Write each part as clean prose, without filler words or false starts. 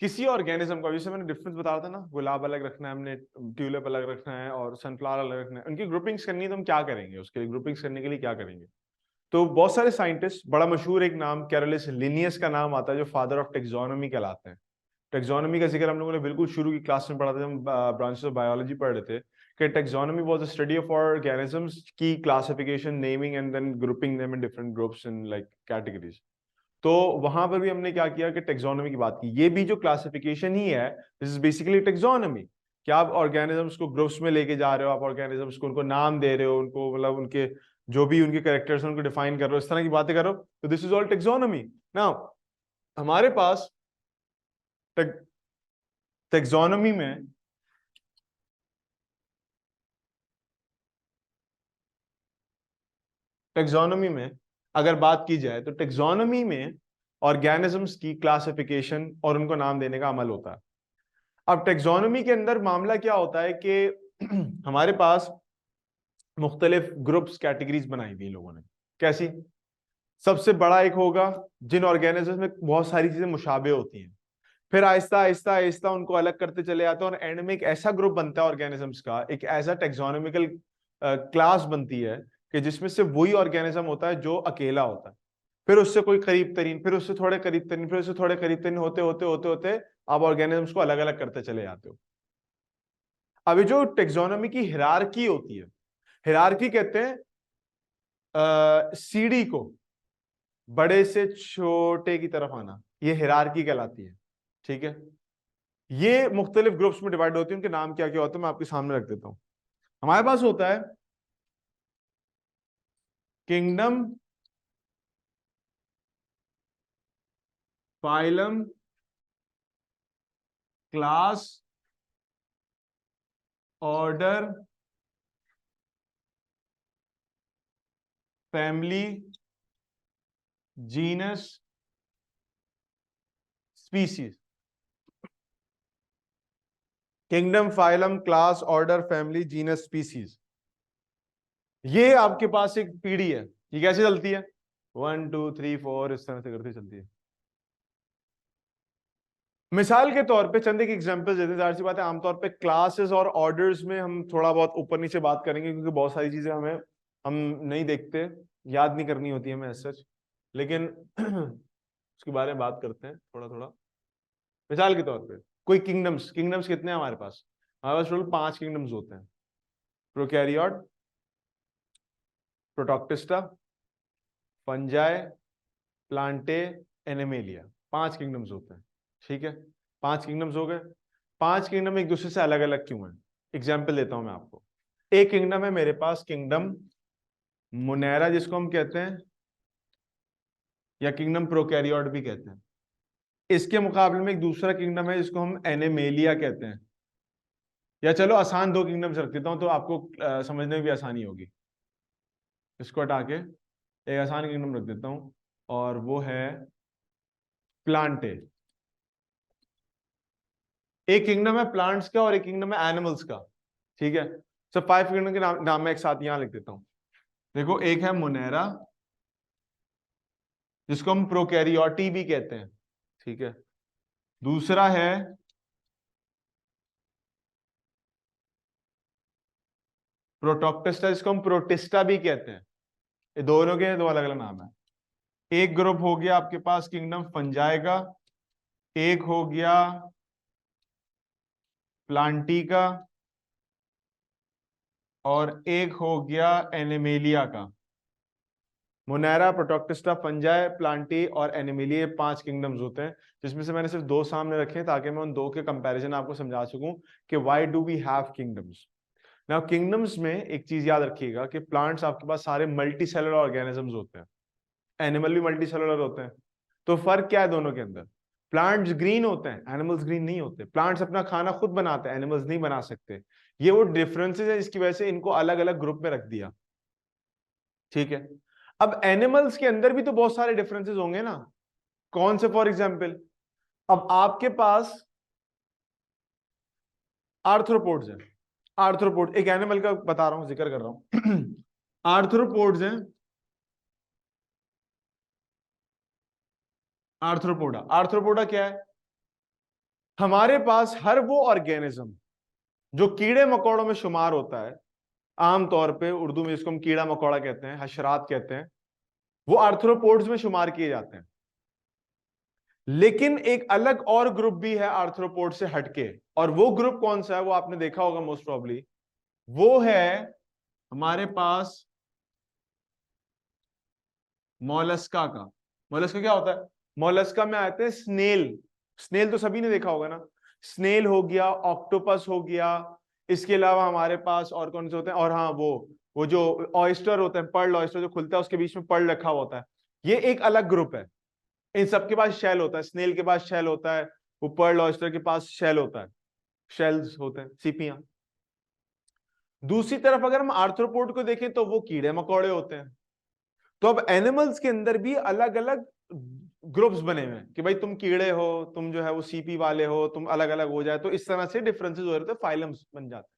किसी ऑर्गेनिज्म का, जैसे मैंने डिफरेंस बता रहा था ना, गुलाब अलग रखना है हमने, ट्यूलिप अलग रखना है और सनफ्लावर अलग रखना है, उनकी ग्रुपिंग्स करनी है तो हम क्या करेंगे, उसके लिए ग्रुपिंग्स करने के लिए क्या करेंगे? तो बहुत सारे साइंटिस्ट, बड़ा मशहूर एक नाम कैरोलिस लिनियस का नाम आता है, जो फादर ऑफ टेक्सोनॉमी कहलाते हैं। टेक्सोनॉमी का जिक्र हम लोगों ने बिल्कुल शुरू की क्लास में पढ़ा था, हम ब्रांचेस ऑफ बायोलॉजी पढ़ रहे थे कि taxonomy was a study of organisms की classification, naming and then grouping them in different groups in like categories. तो वहां पर भी हमने क्या किया कि टेक्सोनॉमी की बात की। ये भी जो क्लासिफिकेशन ही है, दिस इज बेसिकली टेक्सोनॉमी। क्या आप ऑर्गेनिजम्स को ग्रुप्स में लेके जा रहे हो, आप ऑर्गेनिजम्स को उनको नाम दे रहे हो, उनको मतलब उनके जो भी उनके कैरेक्टर्स हैं उनको डिफाइन कर रहे हो, इस तरह की बातें करो, तो this is all taxonomy. Now हमारे पास टेक्सोनॉमी में टेक्सोनॉमी में अगर बात की जाए तो टेक्सोनॉमी में ऑर्गेनिजम्स की क्लासिफिकेशन और उनको नाम देने का अमल होता है। अब टेक्सोनॉमी के अंदर मामला क्या होता है कि हमारे पास मुख्तलिफ ग्रुप्स कैटेगरीज बनाई हुई लोगों ने। कैसी? सबसे बड़ा एक होगा जिन ऑर्गेनिजम्स में बहुत सारी चीजें मुशाबे होती हैं, फिर आहिस्ता आहिस्ता आहिस्ता उनको अलग करते चले जाते हैं और एंड में एक ऐसा ग्रुप बनता है ऑर्गेनिजम्स का, एक ऐसा टेक्सोनॉमिकल क्लास बनती है कि जिसमें से वही ऑर्गेनिज्म होता है जो अकेला होता है, फिर उससे कोई करीब तरीन, फिर उससे थोड़े करीब तरीन, फिर उससे थोड़े करीब तरीन, होते होते होते होते आप ऑर्गेनिजम्स को अलग अलग करते चले जाते हो। अभी जो टेक्सोनॉमी की हिरार्की होती है, हिरार्की कहते हैं सीढ़ी को बड़े से छोटे की तरफ आना, ये हिरार्की कहलाती है। ठीक है, ये मुख्तलिफ ग्रुप्स में डिवाइड होती है, उनके नाम क्या क्या होते हैं मैं आपके सामने रख देता हूं। हमारे पास होता है kingdom, phylum, class, order, family, genus, species. Kingdom, phylum, class, order, family, genus, species, ये आपके पास एक पीढ़ी है। ये कैसे चलती है? 1 2 3 4 इस तरह से करती चलती है। मिसाल के तौर पे चंद एक एग्जांपल देते हैं। जाहिर सी बात है आमतौर पे क्लासेस और ऑर्डर्स में हम थोड़ा बहुत ऊपर नीचे बात करेंगे, क्योंकि बहुत सारी चीजें हम नहीं देखते, याद नहीं करनी होती है हमें सच, लेकिन उसके बारे में बात करते हैं थोड़ा थोड़ा। मिसाल के तौर पे कोई किंगडम्स, किंगडम्स कितने हैं हमारे पास? हमारे पास टोटल 5 किंगडम्स होते हैं। Prokaryote, Protoctista, fungi, Plantae, animalia, 5 kingdoms होते हैं। ठीक है, 5 किंगडम्स हो गए। 5 किंगडम एक दूसरे से अलग अलग क्यों हैं? एग्जाम्पल देता हूं मैं आपको। एक किंगडम है मेरे पास, किंगडम मुनेरा जिसको हम कहते हैं, या किंगडम प्रोकैरियोट भी कहते हैं। इसके मुकाबले में एक दूसरा किंगडम है जिसको हम एनिमेलिया कहते हैं। या चलो आसान 2 किंगडम्स रख देता हूं तो आपको समझने में भी आसानी होगी। इसको हटा के एक आसान किंगडम रख देता हूं, और वो है प्लांटे। एक किंगडम है प्लांट्स का और एक किंगडम है एनिमल्स का। ठीक है, सब 5 किंगडम के नाम मैं एक साथ यहां लिख देता हूं। देखो, एक है मुनेरा जिसको हम प्रोकैरियोटी भी कहते हैं। ठीक है, दूसरा है प्रोटोक्टिस्टा जिसको हम प्रोटिस्टा भी कहते हैं। ये दोनों के 2 अलग अलग नाम है। एक ग्रुप हो गया आपके पास किंगडम फंजाई का, एक हो गया प्लांटी का, और एक हो गया एनिमेलिया का। मोनेरा, प्रोटोक्टिस्टा, फंजाई, प्लांटी और एनिमेलिया, 5 किंगडम्स होते हैं, जिसमें से मैंने सिर्फ 2 सामने रखे हैं ताकि मैं उन 2 के कंपैरिजन आपको समझा सकूं कि why do we have kingdoms. Now kingdoms में एक चीज याद रखिएगा कि प्लांट्स आपके पास सारे मल्टी सेलुलर ऑर्गेनिजम्स होते हैं, एनिमल भी मल्टी सेलुलर होते हैं। तो फर्क क्या है दोनों के अंदर? प्लांट्स ग्रीन होते हैं, एनिमल्स ग्रीन नहीं होते। प्लांट्स अपना खाना खुद बनाते हैं, एनिमल्स नहीं बना सकते। ये वो डिफरेंसेस है जिसकी वजह से इनको अलग अलग ग्रुप में रख दिया। ठीक है, अब एनिमल्स के अंदर भी तो बहुत सारे डिफरेंसेस होंगे ना। कौन से? फॉर एग्जाम्पल, अब आपके पास आर्थ्रोपोड्स हैं। आर्थ्रोपोड एक एनिमल का बता रहा हूं, जिक्र कर रहा हूं। आर्थ्रोपोड्स हैं, आर्थ्रोपोडा। आर्थ्रोपोडा क्या है? हमारे पास हर वो ऑर्गेनिज्म जो कीड़े मकोड़ों में शुमार होता है, आमतौर पे उर्दू में इसको हम कीड़ा मकोड़ा कहते हैं, हशरात कहते हैं, वो आर्थ्रोपोड्स में शुमार किए जाते हैं। लेकिन एक अलग और ग्रुप भी है आर्थ्रोपोड से हटके, और वो ग्रुप कौन सा है वो आपने देखा होगा मोस्ट प्रॉब्ली, वो है हमारे पास मोलस्का का। मोलस्का क्या होता है? मोलस्का में आते हैं स्नेल। स्नेल तो सभी ने देखा होगा ना, स्नेल हो गया, ऑक्टोपस हो गया, इसके अलावा हमारे पास और कौन से होते हैं, और हाँ वो जो ऑयस्टर होते हैं, पर्ल ऑयस्टर जो खुलता है उसके बीच में पर्ल रखा हुआ होता है, ये एक अलग ग्रुप है। इन सबके पास शेल होता है, स्नेल के पास शेल होता है, वो पर्ल ऑयस्टर के पास शेल होता है, शेल्स होते हैं, सीपियां। दूसरी तरफ अगर हम आर्थ्रोपोड को देखें तो वो कीड़े मकोड़े होते हैं। तो अब एनिमल्स के अंदर भी अलग अलग ग्रुप्स बने हुए हैं कि भाई तुम कीड़े हो, तुम जो है वो सीपी वाले हो, तुम अलग अलग हो जाए, तो इस तरह से डिफरेंसेस हो रहे थे, फाइलम्स बन जाते हैं।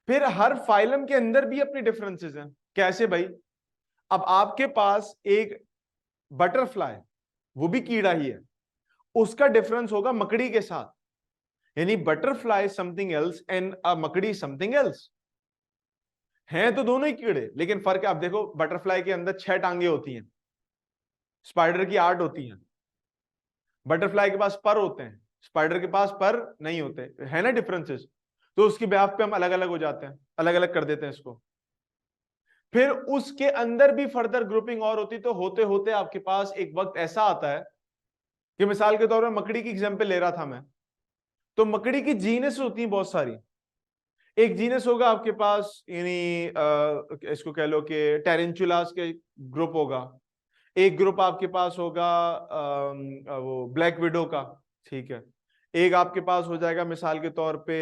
फिर हर फाइलम के अंदर भी अपनी डिफरेंसेस हैं। कैसे भाई? अब आपके पास एक बटरफ्लाई, वो भी कीड़ा ही है, उसका डिफरेंस होगा मकड़ी के साथ, यानी बटरफ्लाई समथिंग एल्स एंड अ मकड़ी समथिंग एल्स। हैं तो दोनों ही कीड़े, लेकिन फर्क है। आप देखो बटरफ्लाई के अंदर 6 टांगे होती हैं, स्पाइडर की 8 होती हैं। बटरफ्लाई के पास पर होते हैं, स्पाइडर के पास पर नहीं होते, है ना डिफरेंसेस। तो उसकी बेहाफ पे हम अलग अलग हो जाते हैं, अलग अलग कर देते हैं इसको। फिर उसके अंदर भी फर्दर ग्रुपिंग और होती, तो होते होते आपके पास एक वक्त ऐसा आता है कि मिसाल के तौर पर मकड़ी की एग्जांपल ले रहा था मैं, तो मकड़ी की जीनस होती है बहुत सारी। एक जीनस होगा आपके पास, यानी इसको कह लो कि टेरेंचुलास के ग्रुप होगा। एक ग्रुप आपके पास होगा वो ब्लैक विडो का, ठीक है। एक आपके पास हो जाएगा मिसाल के तौर पे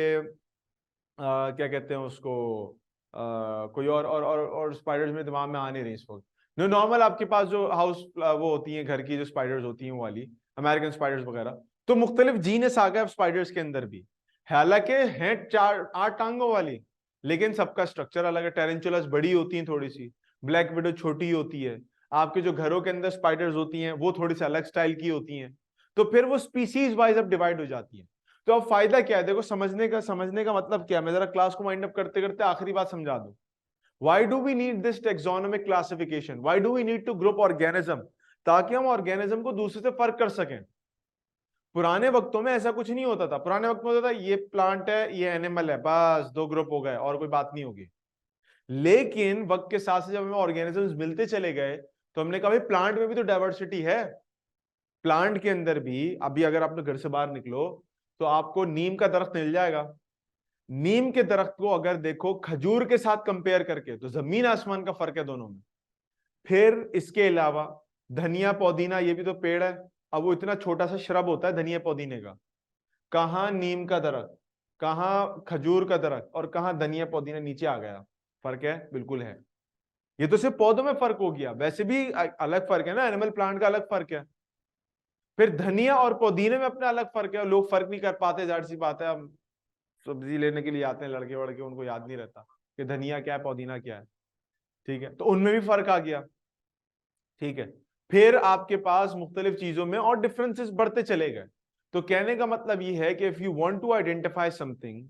क्या कहते हैं उसको, कोई और स्पाइडर्स में दिमाग में आ नहीं रही इस वक्त। जो नॉर्मल आपके पास जो हाउस वो होती हैं, घर की जो स्पाइडर्स होती हैं वो वाली, अमेरिकन स्पाइडर्स वगैरह। तो मुख्तलिफ जीनस आ गए स्पाइडर्स के अंदर भी, हालांकि हैं 4-8 टांगों वाली, लेकिन सबका स्ट्रक्चर अलग है। टेरेंचुलास बड़ी होती हैं थोड़ी सी, ब्लैक विडो छोटी होती है। आपके जो घरों के अंदर स्पाइडर्स होती हैं वो थोड़ी सी अलग स्टाइल की होती हैं। तो फिर वो स्पीसीज वाइज अब डिवाइड हो जाती है। तो अब फायदा क्या है? देखो, समझने का मतलब क्या है, मैं जरा क्लास को वाइंड अप करते करते आखिरी बात समझा दूं। Why do we need this taxonomic classification? Why do we need to group organism? ताकि हम ऑर्गेनिज्म को दूसरे से फर्क कर सकें। पुराने वक्तों में ऐसा कुछ नहीं होता था। पुराने वक्त में होता था ये प्लांट है, ये एनिमल है, बस 2 ग्रुप हो गए और कोई बात नहीं होगी। लेकिन वक्त के साथ जब हमें ऑर्गेनिजम्स मिलते चले गए, तो हमने कहा भाई प्लांट में भी तो डाइवर्सिटी है। प्लांट के अंदर भी अभी अगर आप घर से बाहर निकलो तो आपको नीम का दरख्त मिल जाएगा। नीम के दरख्त को अगर देखो खजूर के साथ कंपेयर करके, तो जमीन आसमान का फर्क है दोनों में। फिर इसके अलावा धनिया पुदीना, ये भी तो पेड़ है। अब वो इतना छोटा सा श्रब होता है धनिया पुदीने का, कहाँ नीम का दरख्त, कहाँ खजूर का दरख्त, और कहाँ धनिया पुदीना नीचे आ गया। फर्क है, बिल्कुल है। ये तो सिर्फ पौधों में फर्क हो गया, वैसे भी अलग फर्क है ना, एनिमल प्लांट का अलग फर्क है। फिर धनिया और पुदीने में अपना अलग फर्क है। लोग फर्क नहीं कर पाते, जाहिर सी बात है। हम सब्जी लेने के लिए आते हैं लड़के वड़के, उनको याद नहीं रहता कि धनिया क्या है पुदीना क्या है, ठीक है। तो उनमें भी फर्क आ गया, ठीक है। फिर आपके पास मुख्तलिफ चीजों में और डिफरेंसेस बढ़ते चले गए। तो कहने का मतलब ये है कि if you want to identify something,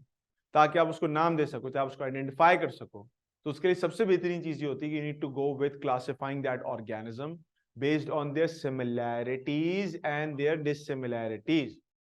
ताकि आप उसको नाम दे सको, चाहे उसको आइडेंटिफाई कर सको, तो उसके लिए सबसे बेहतरीन चीज ये होती है कि you need to go with classifying that organism based on their similarities and their dissimilarities.